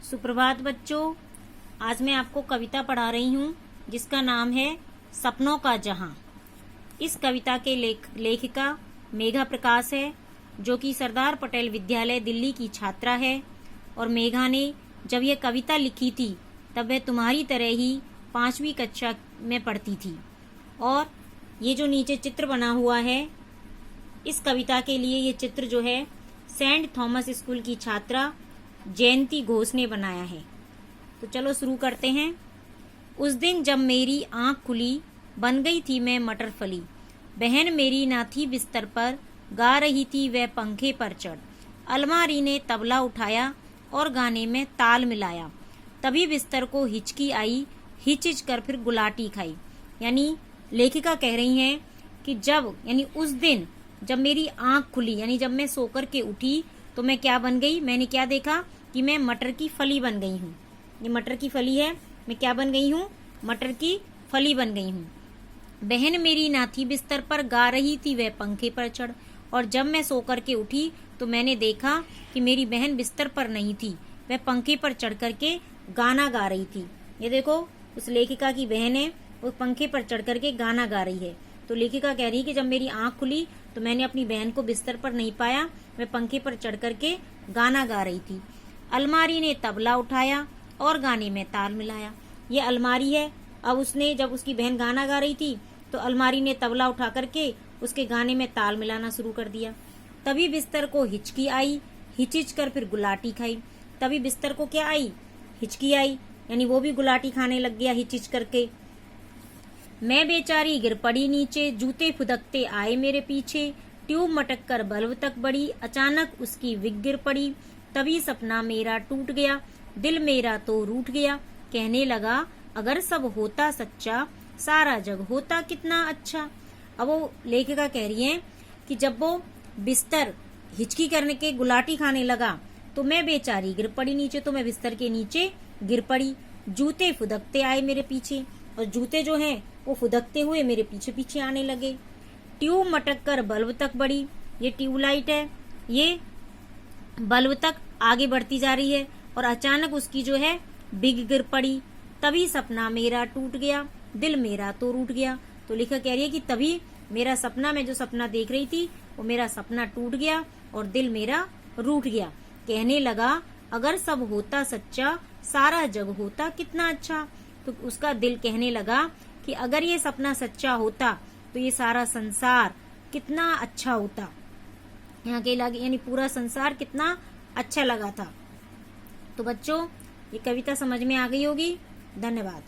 सुप्रभात बच्चों, आज मैं आपको कविता पढ़ा रही हूँ जिसका नाम है सपनों का जहां। इस कविता के लेखिका मेघा प्रकाश है, जो कि सरदार पटेल विद्यालय दिल्ली की छात्रा है। और मेघा ने जब यह कविता लिखी थी तब वह तुम्हारी तरह ही 5वीं कक्षा में पढ़ती थी। और ये जो नीचे चित्र बना हुआ है, इस कविता के लिए ये चित्र जो है सेंट थॉमस स्कूल की छात्रा जयंती घोष ने बनाया है। तो चलो शुरू करते हैं। उस दिन जब मेरी आंख खुली, बन गई थी मैं मटर फली। बहन मेरी ना थी बिस्तर पर, गा रही थी वह पंखे पर चढ़। अलमारी ने तबला उठाया और गाने में ताल मिलाया। तभी बिस्तर को हिचकी आई, हिच कर फिर गुलाटी खाई। यानी लेखिका कह रही हैं कि उस दिन जब मेरी आंख खुली, यानी जब मैं सोकर के उठी तो मैं क्या बन गई, मैंने क्या देखा कि मैं मटर की फली बन गई हूँ। ये मटर की फली है, मैं क्या बन गई हूँ, मटर की फली बन गई हूँ। बहन मेरी ना थी बिस्तर पर, गा रही थी वह पंखे पर चढ़। और जब मैं सोकर के उठी तो मैंने देखा कि मेरी बहन बिस्तर पर नहीं थी, वह पंखे पर चढ़ करके गाना गा रही थी। ये देखो, उस लेखिका की बहन है, वो पंखे पर चढ़ करके गाना गा रही है। तो लेखिका कह रही है कि जब मेरी आंख खुली तो मैंने अपनी बहन को बिस्तर पर नहीं पाया, वह पंखे पर चढ़ करके गाना गा रही थी। अलमारी ने तबला उठाया और गाने में ताल मिलाया। ये अलमारी है। अब उसने, जब उसकी बहन गाना गा रही थी तो अलमारी ने तबला उठा करके उसके गाने में ताल मिलाना शुरू कर दिया। तभी बिस्तर को हिचकी आई, हिचिच कर फिर गुलाटी खाई। तभी बिस्तर को क्या आई, हिचकी आई, यानी वो भी गुलाटी खाने लग गया हिचिच करके। मैं बेचारी गिर पड़ी नीचे, जूते फुदकते आए मेरे पीछे। ट्यूब मटक कर बल्ब तक बढ़ी, अचानक उसकी विग गिर पड़ी। तभी सपना मेरा टूट गया, दिल मेरा तो रूठ गया। कहने लगा अगर सब होता सच्चा, सारा जग होता कितना अच्छा। अब वो लेखिका कह रही है कि जब वो बिस्तर हिचकी करने के गुलाटी खाने लगा तो मैं बेचारी गिर पड़ी नीचे, तो मैं बिस्तर के नीचे गिर पड़ी। जूते फुदकते आए मेरे पीछे, और जूते जो हैं वो फुदकते हुए मेरे पीछे पीछे आने लगे। ट्यूब मटक कर बल्ब तक बढ़ी, ये ट्यूबलाइट है, ये बल्ब तक आगे बढ़ती जा रही है और अचानक उसकी जो है बिग गिर पड़ी। तभी सपना मेरा टूट गया, दिल मेरा तो रूठ गया। तो लेखक कह रही है कि तभी मेरा सपना, मैं जो सपना देख रही थी वो मेरा सपना टूट गया और दिल मेरा रूठ गया। कहने लगा अगर सब होता सच्चा, सारा जग होता कितना अच्छा। तो उसका दिल कहने लगा कि अगर ये सपना सच्चा होता तो ये सारा संसार कितना अच्छा होता, यहाँ के लगे यानी पूरा संसार कितना अच्छा लगा था। तो बच्चों, ये कविता समझ में आ गई होगी। धन्यवाद।